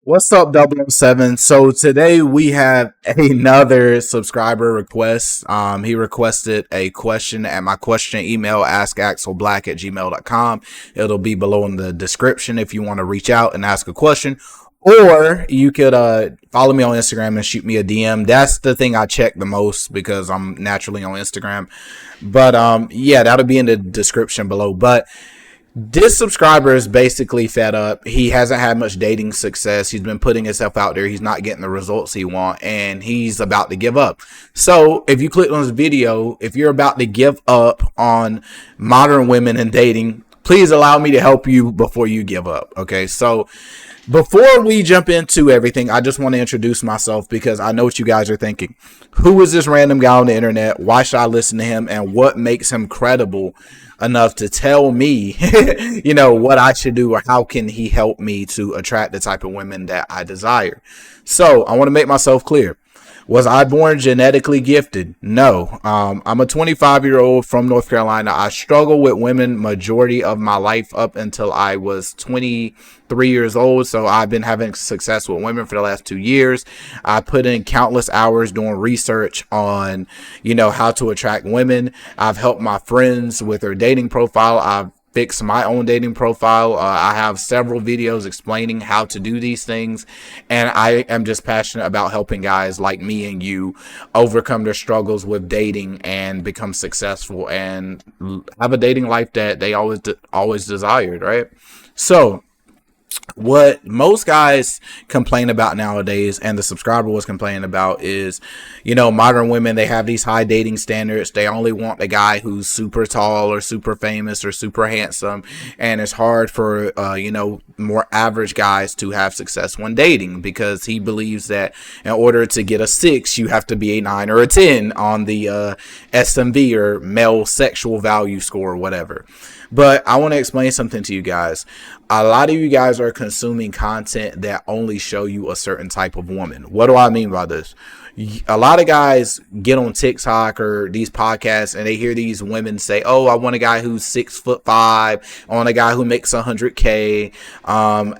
What's up, 007? So today we have another subscriber request. He requested a question at my question email, askaxlblack at gmail.com. It'll be below in the description if you want to reach out and ask a question. Or you could follow me on Instagram and shoot me a DM. That's the thing I check the most because I'm naturally on Instagram. But yeah, that'll be in the description below. But this subscriber is basically fed up. He hasn't had much dating success. He's been putting himself out there. He's not getting the results he wants, and he's about to give up. So if you click on this video, if you're about to give up on modern women and dating, please allow me to help you before you give up. Okay, so before we jump into everything, I just want to introduce myself because I know what you guys are thinking. Who is this random guy on the internet? Why should I listen to him? And what makes him credible enough to tell me, what I should do, or how can he help me to attract the type of women that I desire? So I want to make myself clear. Was I born genetically gifted? No. I'm a 25-year-old from North Carolina. I struggled with women majority of my life up until I was 23 years old. So I've been having success with women for the last 2 years. I put in countless hours doing research on, how to attract women. I've helped my friends with their dating profile. I've fix my own dating profile. I have several videos explaining how to do these things, and I am just passionate about helping guys like me and you overcome their struggles with dating and become successful and have a dating life that they always desired, right? So what most guys complain about nowadays, and the subscriber was complaining about, is modern women, they have these high dating standards. They only want the guy who's super tall or super famous or super handsome, and it's hard for more average guys to have success when dating, because he believes that in order to get a 6 you have to be a 9 or a 10 on the SMV, or male sexual value score, or whatever. But I want to explain something to you guys. A lot of you guys are consuming content that only show you a certain type of woman. What do I mean by this? A lot of guys get on TikTok or these podcasts and they hear these women say, "Oh, I want a guy who's 6'5". I want a guy who makes 100K.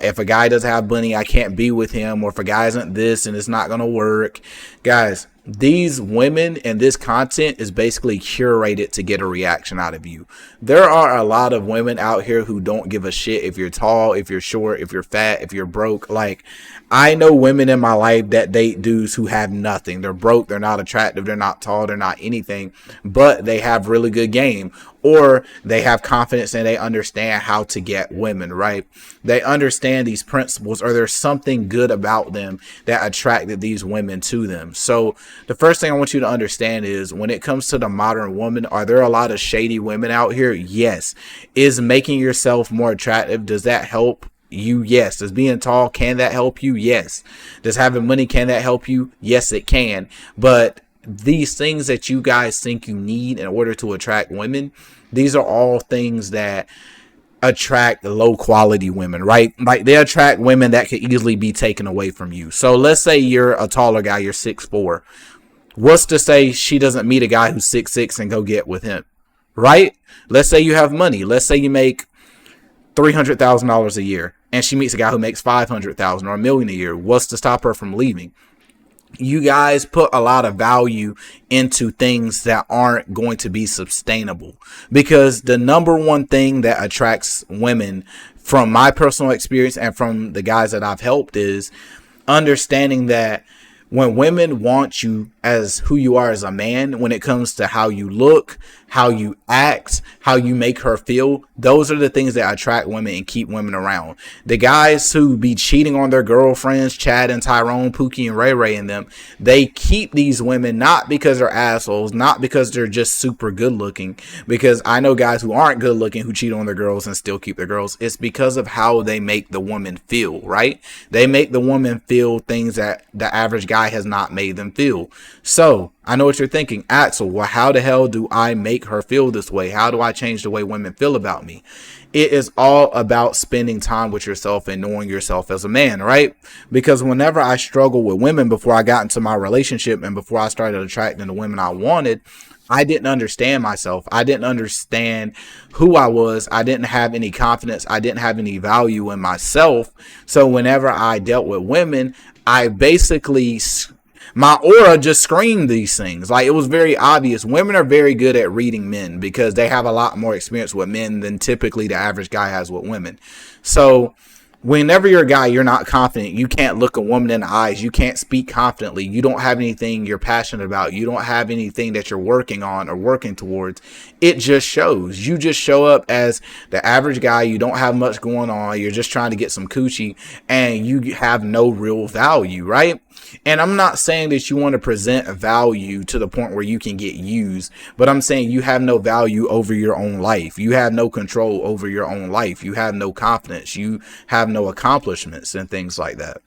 If a guy doesn't have money, I can't be with him. Or if a guy isn't this, and it's not gonna work." Guys, these women and this content is basically curated to get a reaction out of you. There are a lot of women out here who don't give a shit if you're tall, if you're short, if you're fat, if you're broke. Like, I know women in my life that date dudes who have nothing. They're broke, they're not attractive, they're not tall, they're not anything, but they have really good game, or they have confidence and they understand how to get women, right? They understand these principles, or there's something good about them that attracted these women to them. So the first thing I want you to understand is, when it comes to the modern woman, are there a lot of shady women out here? Yes. Is making yourself more attractive, does that help you? Yes. Does being tall, can that help you? Yes. Does having money, can that help you? Yes, it can. But these things that you guys think you need in order to attract women, these are all things that attract low quality women, right? Like, they attract women that could easily be taken away from you. So let's say you're a taller guy, you're 6'4". What's to say she doesn't meet a guy who's 6'6" and go get with him, right? Let's say you have money. Let's say you make $300,000 a year and she meets a guy who makes $500,000 or $1 million a year. What's to stop her from leaving? You guys put a lot of value into things that aren't going to be sustainable, because the number one thing that attracts women, from my personal experience and from the guys that I've helped, is understanding that when women want you as who you are as a man, when it comes to how you look, how you act, how you make her feel, those are the things that attract women and keep women around. The guys who be cheating on their girlfriends, Chad and Tyrone, Pookie and Ray Ray and them, they keep these women not because they're assholes, not because they're just super good looking, because I know guys who aren't good looking who cheat on their girls and still keep their girls. It's because of how they make the woman feel, right? They make the woman feel things that the average guy has not made them feel. So I know what you're thinking, Axel, well, how the hell do I make her feel this way? How do I change the way women feel about me? It is all about spending time with yourself and knowing yourself as a man, right? Because whenever I struggled with women before I got into my relationship and before I started attracting the women I wanted, I didn't understand myself. I didn't understand who I was. I didn't have any confidence. I didn't have any value in myself. So whenever I dealt with women, I basically, my aura just screamed these things. Like, it was very obvious. Women are very good at reading men because they have a lot more experience with men than typically the average guy has with women. So whenever you're a guy, you're not confident. You can't look a woman in the eyes. You can't speak confidently. You don't have anything you're passionate about. You don't have anything that you're working on or working towards. It just shows. You just show up as the average guy. You don't have much going on. You're just trying to get some coochie, and you have no real value, right? And I'm not saying that you want to present value to the point where you can get used, but I'm saying you have no value over your own life. You have no control over your own life. You have no confidence. You have no accomplishments and things like that.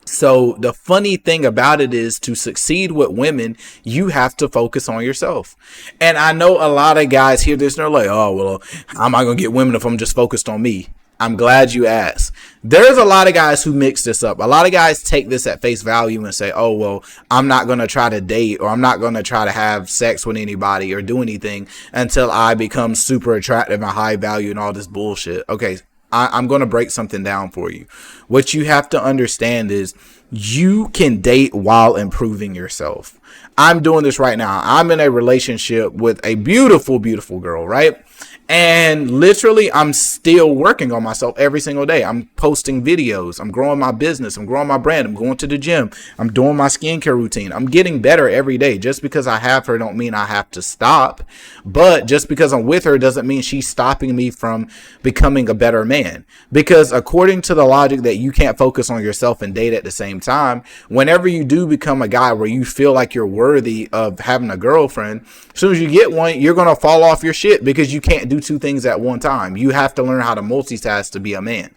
So the funny thing about it is, to succeed with women, you have to focus on yourself. And I know a lot of guys hear this and they're like, oh, well, how am I going to get women if I'm just focused on me? I'm glad you asked. There's a lot of guys who mix this up. A lot of guys take this at face value and say, oh, well, I'm not going to try to date, or I'm not going to try to have sex with anybody or do anything until I become super attractive and high value and all this bullshit. Okay, I'm going to break something down for you. What you have to understand is you can date while improving yourself. I'm doing this right now. I'm in a relationship with a beautiful, beautiful girl, right? And literally, I'm still working on myself every single day. I'm posting videos. I'm growing my business. I'm growing my brand. I'm going to the gym. I'm doing my skincare routine. I'm getting better every day. Just because I have her don't mean I have to stop. But just because I'm with her doesn't mean she's stopping me from becoming a better man. Because according to the logic that you can't focus on yourself and date at the same time, whenever you do become a guy where you feel like you're worthy of having a girlfriend, as soon as you get one, you're going to fall off your shit because you can't do two things at one time. You have to learn how to multitask to be a man.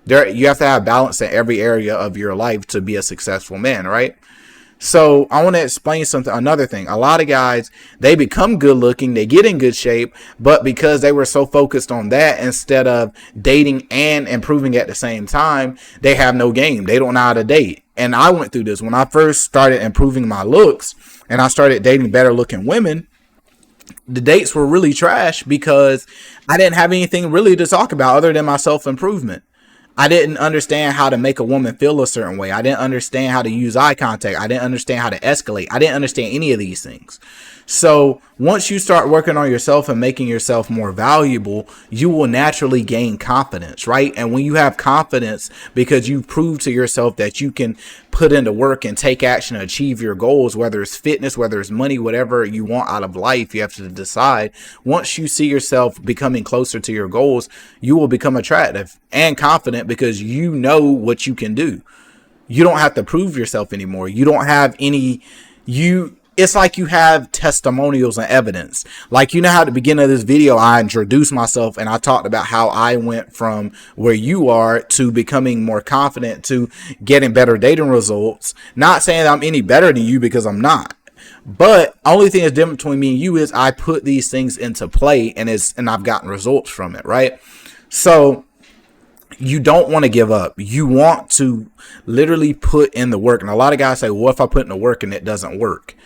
You have to have balance in every area of your life to be a successful man, right? So I want to explain another thing. A lot of guys, they become good looking, they get in good shape, but because they were so focused on that instead of dating and improving at the same time, they have no game. They don't know how to date. And I went through this when I first started improving my looks and I started dating better looking women. The dates were really trash because I didn't have anything really to talk about other than my self-improvement. I didn't understand how to make a woman feel a certain way. I didn't understand how to use eye contact. I didn't understand how to escalate. I didn't understand any of these things. So once you start working on yourself and making yourself more valuable, you will naturally gain confidence, right? And when you have confidence because you prove to yourself that you can put into work and take action and achieve your goals, whether it's fitness, whether it's money, whatever you want out of life, you have to decide. Once you see yourself becoming closer to your goals, you will become attractive and confident because you know what you can do. You don't have to prove yourself anymore. You don't have any, it's like you have testimonials and evidence. Like, you know how at the beginning of this video, I introduced myself and I talked about how I went from where you are to becoming more confident to getting better dating results. Not saying I'm any better than you because I'm not. But only thing that's different between me and you is I put these things into play and I've gotten results from it, right? So you don't want to give up. You want to literally put in the work. And a lot of guys say, well, what if I put in the work and it doesn't work?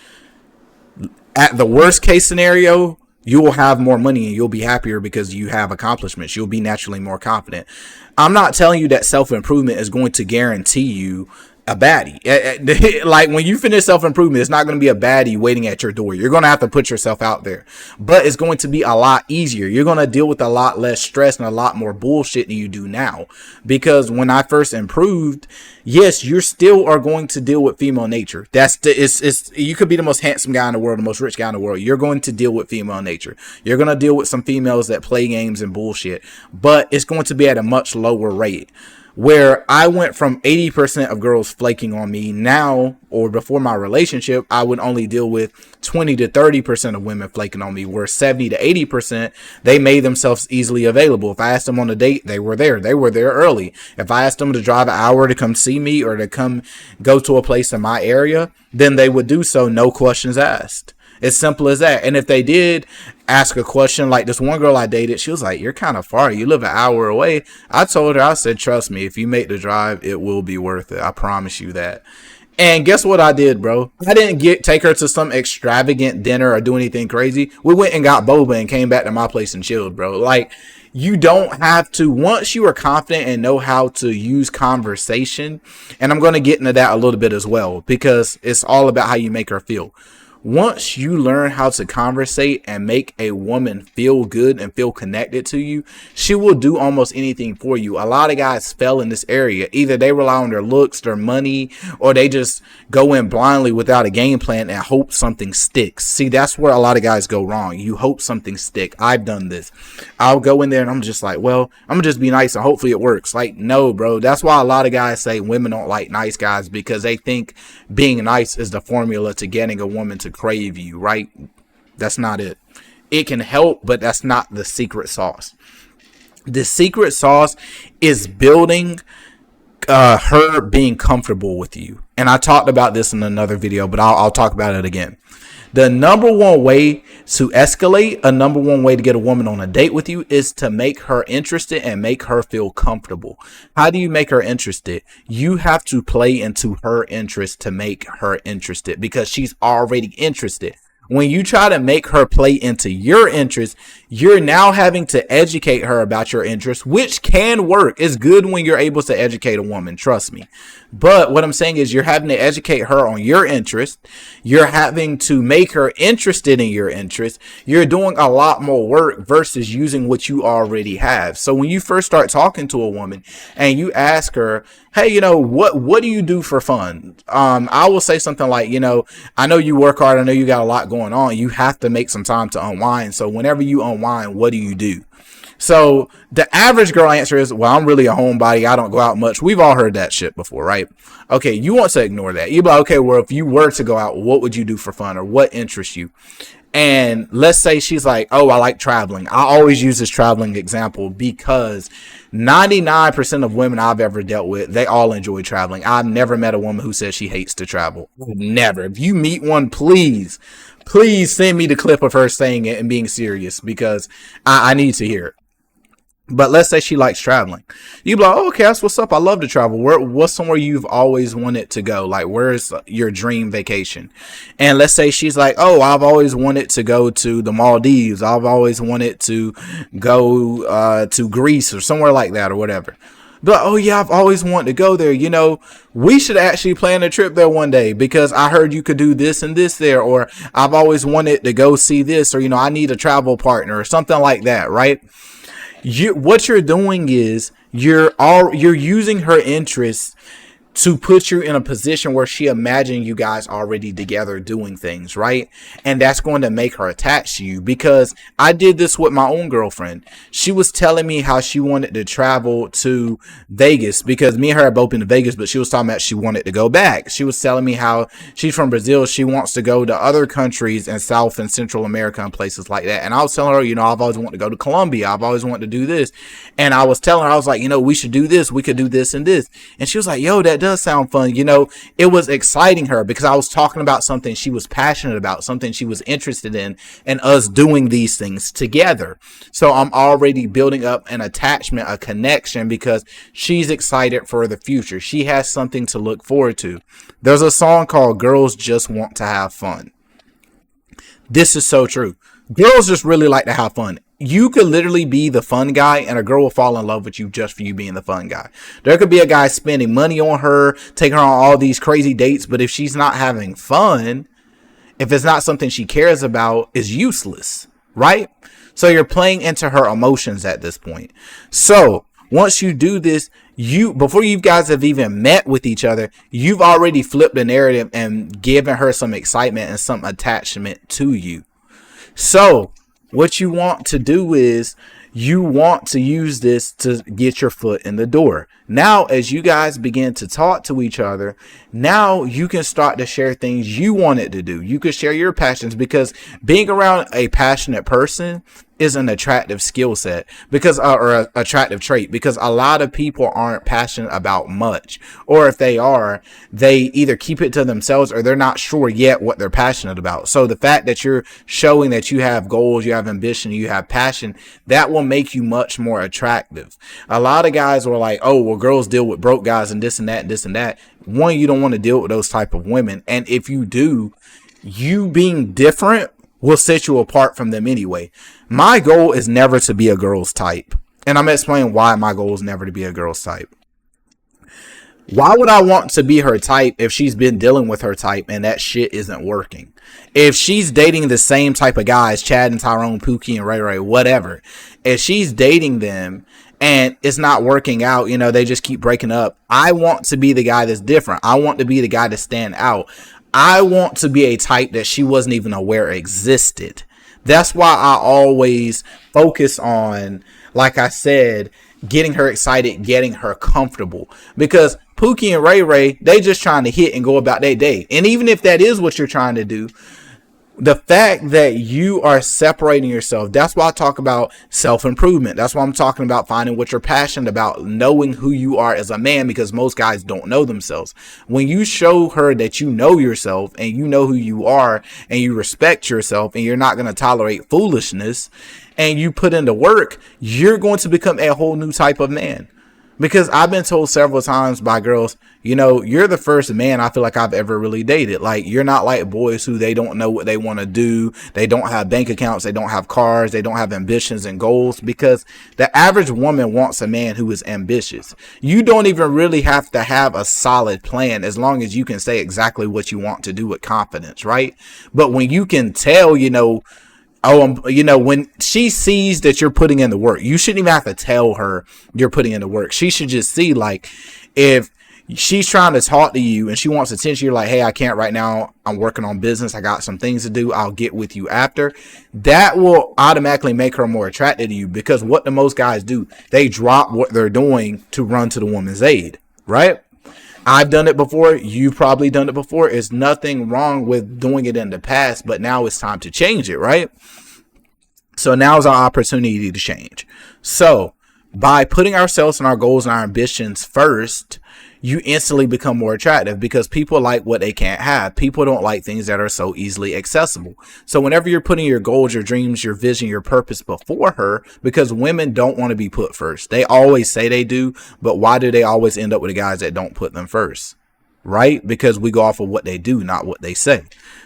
At the worst case scenario, you will have more money and you'll be happier because you have accomplishments. You'll be naturally more confident. I'm not telling you that self-improvement is going to guarantee you a baddie. Like, when you finish self-improvement, it's not going to be a baddie waiting at your door. You're going to have to put yourself out there, but it's going to be a lot easier. You're going to deal with a lot less stress and a lot more bullshit than you do now. Because when I first improved, yes, you still are going to deal with female nature. You could be the most handsome guy in the world, the most rich guy in the world. You're going to deal with female nature. You're going to deal with some females that play games and bullshit, but it's going to be at a much lower rate. Where I went from 80% of girls flaking on me now, or before my relationship, I would only deal with 20 to 30% of women flaking on me, where 70 to 80%, they made themselves easily available. If I asked them on a date, they were there. They were there early. If I asked them to drive an hour to come see me or to come go to a place in my area, then they would do so, no questions asked. It's simple as that. And if they did ask a question, like this one girl I dated, she was like, you're kind of far. You live an hour away. I told her, I said, trust me, if you make the drive, it will be worth it. I promise you that. And guess what I did, bro? I didn't take her to some extravagant dinner or do anything crazy. We went and got boba and came back to my place and chilled, bro. Like, you don't have to, once you are confident and know how to use conversation, and I'm going to get into that a little bit as well, because it's all about how you make her feel. Once you learn how to conversate and make a woman feel good and feel connected to you, she will do almost anything for you. A lot of guys fail in this area. Either they rely on their looks, their money, or they just go in blindly without a game plan and hope something sticks. See, that's where a lot of guys go wrong. You hope something sticks. I've done this. I'll go in there and I'm just like, well, I'm gonna just be nice and hopefully it works. Like, no, bro. That's why a lot of guys say women don't like nice guys, because they think being nice is the formula to getting a woman to crave you, right? That's not it. It can help, but that's not the secret sauce. The secret sauce is building her being comfortable with you. And I talked about this in another video, but I'll talk about it again. The number one way to escalate, a number one way to get a woman on a date with you, is to make her interested and make her feel comfortable. How do you make her interested? You have to play into her interest to make her interested, because she's already interested. When you try to make her play into your interest, you're now having to educate her about your interest, which can work. It's good when you're able to educate a woman, trust me. But what I'm saying is, you're having to educate her on your interest. You're having to make her interested in your interest. You're doing a lot more work versus using what you already have. So when you first start talking to a woman and you ask her, hey, you know, what do you do for fun? I will say something like, you know, I know you work hard. I know you got a lot going on. You have to make some time to unwind. So whenever you unwind, what do you do? So the average girl answer is, well, I'm really a homebody. I don't go out much. We've all heard that shit before, right? Okay, you want to ignore that. You'd be like, okay, well, if you were to go out, what would you do for fun, or what interests you? And let's say she's like, oh, I like traveling. I always use this traveling example because 99% of women I've ever dealt with, they all enjoy traveling. I've never met a woman who says she hates to travel. Never. If you meet one, please send me the clip of her saying it and being serious, because I need to hear it. But let's say she likes traveling. You be like, oh, okay, that's what's up. I love to travel. What's somewhere you've always wanted to go? Like, where's your dream vacation? And let's say she's like, oh, I've always wanted to go to the Maldives. I've always wanted to go to Greece or somewhere like that or whatever. But, oh, yeah, I've always wanted to go there. You know, we should actually plan a trip there one day, because I heard you could do this and this there. Or I've always wanted to go see this. Or, you know, I need a travel partner or something like that, right? What you're doing is you're using her interests to put you in a position where she imagines you guys already together doing things, right? And that's going to make her attached to you, because I did this with my own girlfriend. She was telling me how she wanted to travel to Vegas, because me and her had both been to Vegas, but she was talking about she wanted to go back. She was telling me how she's from Brazil. She wants to go to other countries in South and Central America and places like that. And I was telling her, you know, I've always wanted to go to Colombia. I've always wanted to do this. And I was telling her, I was like, you know, we should do this. We could do this and this. And she was like, yo, that does sound fun. You know, it was exciting her because I was talking about something she was passionate about, something she was interested in, and us doing these things together. So I'm already building up an attachment, a connection, because she's excited for the future. She has something to look forward to. There's a song called Girls Just Want to Have Fun. This is so true. Girls just really like to have fun. You could literally be the fun guy and a girl will fall in love with you just for you being the fun guy. There could be a guy spending money on her, taking her on all these crazy dates, but if she's not having fun, if it's not something she cares about, it's useless, right? So you're playing into her emotions at this point. So once you do this, before you guys have even met with each other, you've already flipped the narrative and given her some excitement and some attachment to you. So what you want to do is you want to use this to get your foot in the door. Now, as you guys begin to talk to each other, now you can start to share things you wanted to do. You can share your passions, because being around a passionate person is an attractive skill set because or a attractive trait, because a lot of people aren't passionate about much, or if they are, they either keep it to themselves or they're not sure yet what they're passionate about. So the fact that you're showing that you have goals, you have ambition, you have passion, that will make you much more attractive. A lot of guys were like, oh well, girls deal with broke guys and this and that and this and that. One, you don't want to deal with those type of women, and if you do, you being different will set you apart from them anyway. My goal is never to be a girl's type. And I'm going to explain why my goal is never to be a girl's type. Why would I want to be her type if she's been dealing with her type and that shit isn't working? If she's dating the same type of guys, Chad and Tyrone, Pookie and Ray Ray, whatever, if she's dating them and it's not working out, you know, they just keep breaking up, I want to be the guy that's different. I want to be the guy to stand out. I want to be a type that she wasn't even aware existed. That's why I always focus on, like I said, getting her excited, getting her comfortable. Because Pookie and Ray Ray, they just trying to hit and go about their day. And even if that is what you're trying to do, the fact that you are separating yourself, that's why I talk about self-improvement. That's why I'm talking about finding what you're passionate about, knowing who you are as a man, because most guys don't know themselves. When you show her that you know yourself and you know who you are and you respect yourself and you're not going to tolerate foolishness and you put into work, you're going to become a whole new type of man. Because I've been told several times by girls, you know, you're the first man I feel like I've ever really dated. Like, you're not like boys who they don't know what they want to do. They don't have bank accounts. They don't have cars. They don't have ambitions and goals, because the average woman wants a man who is ambitious. You don't even really have to have a solid plan as long as you can say exactly what you want to do with confidence, right? But when you can tell, you know, when she sees that you're putting in the work, you shouldn't even have to tell her you're putting in the work. She should just see, like, if she's trying to talk to you and she wants attention, you're like, hey, I can't right now. I'm working on business. I got some things to do. I'll get with you after. That will automatically make her more attracted to you, because what the most guys do, they drop what they're doing to run to the woman's aid, right? I've done it before. You've probably done it before. There's nothing wrong with doing it in the past, but now it's time to change it, right? So now's our opportunity to change. So by putting ourselves and our goals and our ambitions first, you instantly become more attractive, because people like what they can't have. People don't like things that are so easily accessible. So whenever you're putting your goals, your dreams, your vision, your purpose before her, because women don't want to be put first. They always say they do, but why do they always end up with the guys that don't put them first? Right? Because we go off of what they do, not what they say.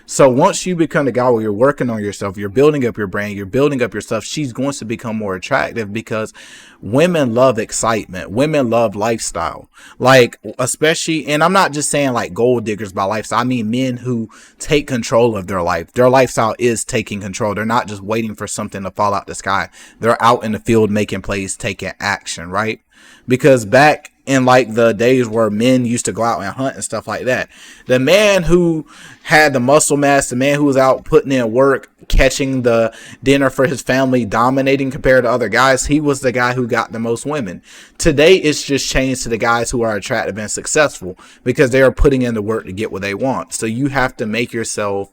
So once you become the guy where you're working on yourself, you're building up your brand, you're building up your stuff, she's going to become more attractive, because women love excitement. Women love lifestyle. Like, especially, and I'm not just saying like gold diggers by lifestyle. I mean men who take control of their life. Their lifestyle is taking control. They're not just waiting for something to fall out the sky. They're out in the field making plays, taking action, right? Because back in like the days where men used to go out and hunt and stuff like that, the man who had the muscle mass, the man who was out putting in work, catching the dinner for his family, dominating compared to other guys, he was the guy who got the most women. Today, it's just changed to the guys who are attractive and successful, because they are putting in the work to get what they want. So you have to make yourself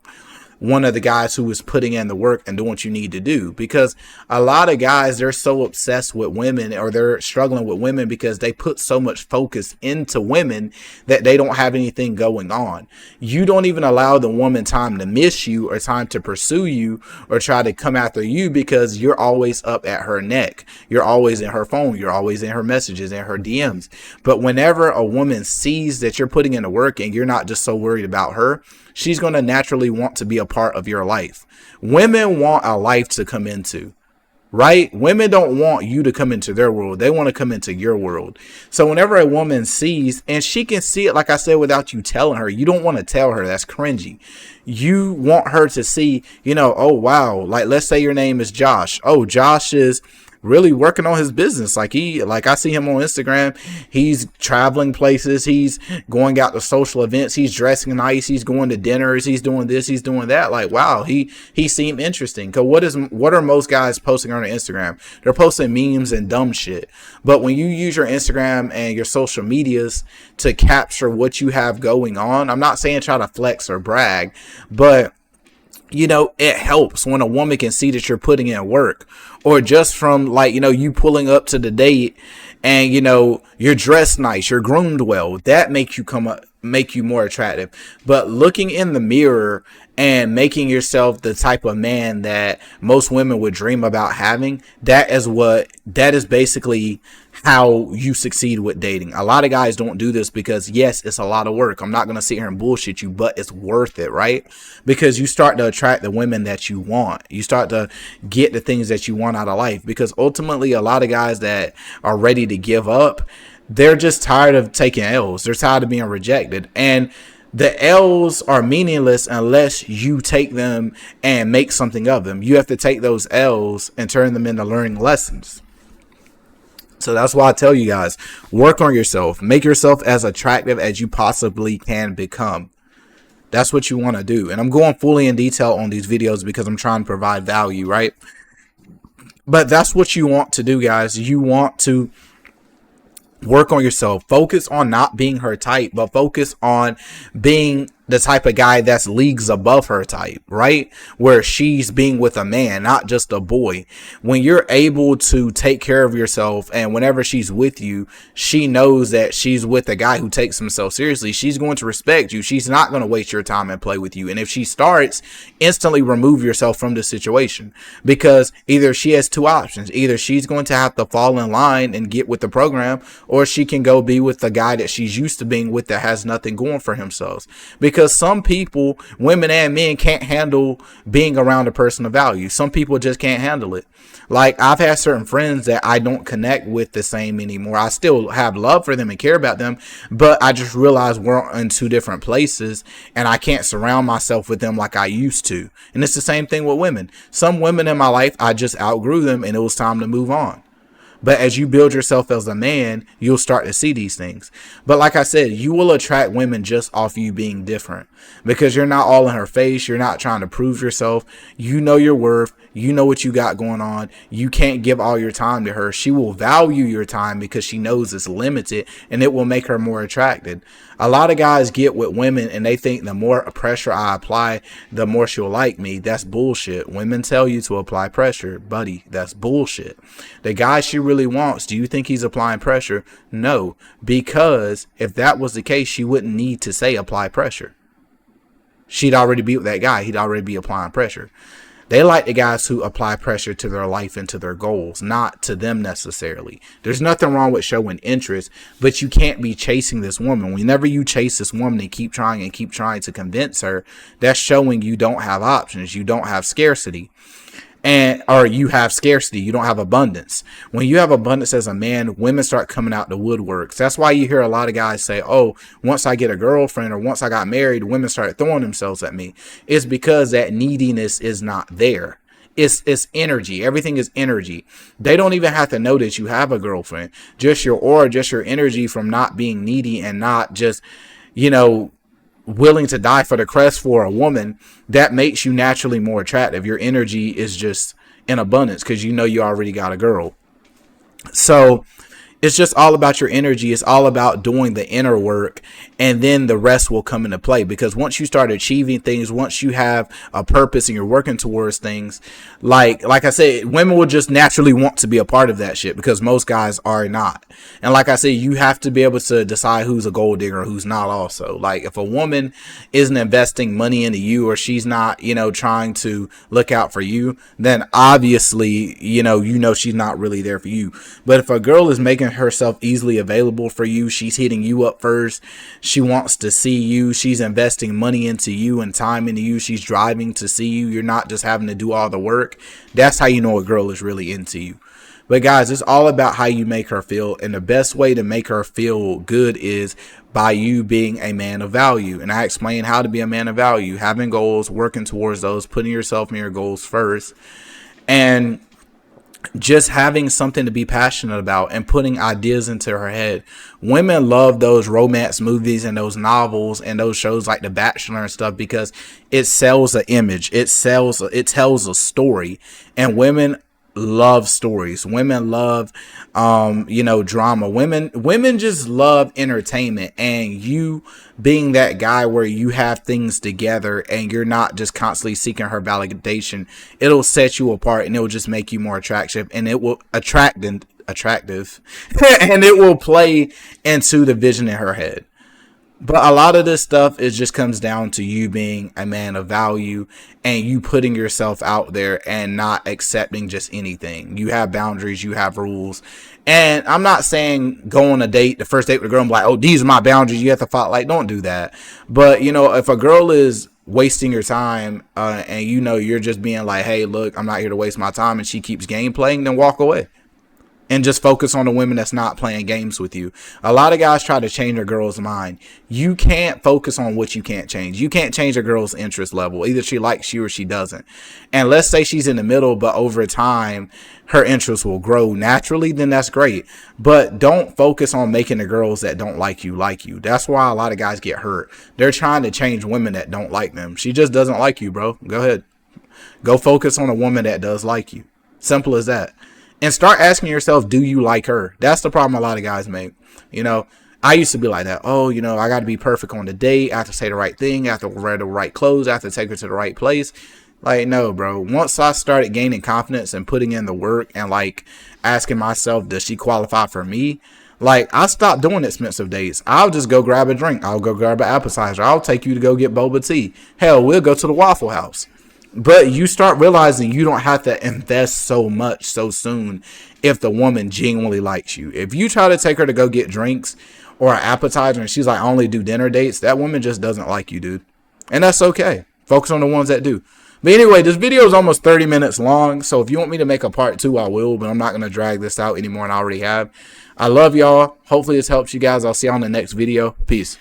one of the guys who is putting in the work and doing what you need to do, because a lot of guys, they're so obsessed with women, or they're struggling with women because they put so much focus into women that they don't have anything going on. You don't even allow the woman time to miss you or time to pursue you or try to come after you, because you're always up at her neck. You're always in her phone. You're always in her messages and her DMs. But whenever a woman sees that you're putting in the work and you're not just so worried about her, she's going to naturally want to be a part of your life. Women want a life to come into, right? Women don't want you to come into their world. They want to come into your world. So whenever a woman sees, and she can see it, like I said, without you telling her, you don't want to tell her. That's cringy. You want her to see, you know, oh, wow. Like, let's say your name is Josh. Oh, Josh is really working on his business. Like I see him on Instagram. He's traveling places. He's going out to social events. He's dressing nice. He's going to dinners. He's doing this. He's doing that. Like, wow, he seemed interesting. Cause what are most guys posting on their Instagram? They're posting memes and dumb shit. But when you use your Instagram and your social medias to capture what you have going on, I'm not saying try to flex or brag, but it helps when a woman can see that you're putting in work, or just from like, you pulling up to the date and, you're dressed nice, you're groomed well. That make you more attractive. But looking in the mirror and making yourself the type of man that most women would dream about having, that is basically how you succeed with dating. A lot of guys don't do this because, yes, it's a lot of work. I'm not going to sit here and bullshit you, but it's worth it, right? Because you start to attract the women that you want. You start to get the things that you want out of life, because ultimately a lot of guys that are ready to give up, they're just tired of taking L's. They're tired of being rejected. And the L's are meaningless unless you take them and make something of them. You have to take those L's and turn them into learning lessons. So that's why I tell you guys, work on yourself. Make yourself as attractive as you possibly can become. That's what you want to do. And I'm going fully in detail on these videos because I'm trying to provide value, right? But that's what you want to do, guys. You want to work on yourself. Focus on not being her type, but focus on being the type of guy that's leagues above her type, right? Where she's being with a man, not just a boy. When you're able to take care of yourself, and whenever she's with you, she knows that she's with a guy who takes himself seriously, she's going to respect you. She's not going to waste your time and play with you. And if she starts, instantly remove yourself from the situation, because either she has two options. Either she's going to have to fall in line and get with the program, or she can go be with the guy that she's used to being with that has nothing going for himself. Because some people, women and men, can't handle being around a person of value. Some people just can't handle it. Like, I've had certain friends that I don't connect with the same anymore. I still have love for them and care about them, but I just realized we're in two different places and I can't surround myself with them like I used to. And it's the same thing with women. Some women in my life, I just outgrew them and it was time to move on. But as you build yourself as a man, you'll start to see these things. But like I said, you will attract women just off you being different, because you're not all in her face. You're not trying to prove yourself. You know your worth. You know what you got going on. You can't give all your time to her. She will value your time because she knows it's limited, and it will make her more attracted. A lot of guys get with women and they think the more pressure I apply, the more she'll like me. That's bullshit. Women tell you to apply pressure, buddy. That's bullshit. The guy she really wants, do you think he's applying pressure? No, because if that was the case, she wouldn't need to say apply pressure. She'd already be with that guy. He'd already be applying pressure. They like the guys who apply pressure to their life and to their goals, not to them necessarily. There's nothing wrong with showing interest, but you can't be chasing this woman. Whenever you chase this woman and keep trying to convince her, that's showing you don't have options. You don't have scarcity. Or you have scarcity, you don't have abundance. When you have abundance as a man, women start coming out the woodworks. That's why you hear a lot of guys say, oh, once I get a girlfriend or once I got married, women start throwing themselves at me. It's because that neediness is not there. It's energy. Everything is energy. They don't even have to know that you have a girlfriend. Just your aura, just your energy from not being needy and not just, willing to die for the crest for a woman, that makes you naturally more attractive. Your energy is just in abundance because you already got a girl. So it's just all about your energy. It's all about doing the inner work, and then the rest will come into play. Because once you start achieving things, once you have a purpose and you're working towards things, like I said, women will just naturally want to be a part of that shit because most guys are not. And like I said, you have to be able to decide who's a gold digger, who's not also. Like, if a woman isn't investing money into you, or she's not, trying to look out for you, then obviously, she's not really there for you. But if a girl is making herself easily available for you, she's hitting you up first, she wants to see you, she's investing money into you and time into you, she's driving to see you, you're not just having to do all the work, that's how you know a girl is really into you. But guys, it's all about how you make her feel, and the best way to make her feel good is by you being a man of value. And I explain how to be a man of value: having goals, working towards those, putting yourself in your goals first, and just having something to be passionate about and putting ideas into her head. Women love those romance movies and those novels and those shows like The Bachelor and stuff because it sells an image. It tells a story, and women love stories. Women love, drama. Women just love entertainment, and you being that guy where you have things together and you're not just constantly seeking her validation, it'll set you apart and it will just make you more attractive, and it will attractive and it will play into the vision in her head. But a lot of this stuff is just comes down to you being a man of value and you putting yourself out there and not accepting just anything. You have boundaries, you have rules. And I'm not saying go on a date, the first date with a girl, and be like, oh, these are my boundaries, you have to follow. Like, don't do that. But, if a girl is wasting your time and you're just being like, hey, look, I'm not here to waste my time, and she keeps game playing, then walk away and just focus on the women that's not playing games with you. A lot of guys try to change a girl's mind. You can't focus on what you can't change. You can't change a girl's interest level. Either she likes you or she doesn't. And let's say she's in the middle, but over time, her interest will grow naturally, then that's great. But don't focus on making the girls that don't like you like you. That's why a lot of guys get hurt. They're trying to change women that don't like them. She just doesn't like you, bro. Go ahead. Go focus on a woman that does like you. Simple as that. And start asking yourself, do you like her? That's the problem a lot of guys make. I used to be like that. Oh, I got to be perfect on the date. I have to say the right thing. I have to wear the right clothes. I have to take her to the right place. Like, no, bro. Once I started gaining confidence and putting in the work and, like, asking myself, does she qualify for me? Like, I stopped doing expensive dates. I'll just go grab a drink. I'll go grab an appetizer. I'll take you to go get boba tea. Hell, we'll go to the Waffle House. But you start realizing you don't have to invest so much so soon if the woman genuinely likes you. If you try to take her to go get drinks or an appetizer and she's like, I only do dinner dates, that woman just doesn't like you, dude. And that's okay. Focus on the ones that do. But anyway, this video is almost 30 minutes long. So if you want me to make a part 2, I will. But I'm not going to drag this out anymore than I already have. I love y'all. Hopefully this helps you guys. I'll see you on the next video. Peace.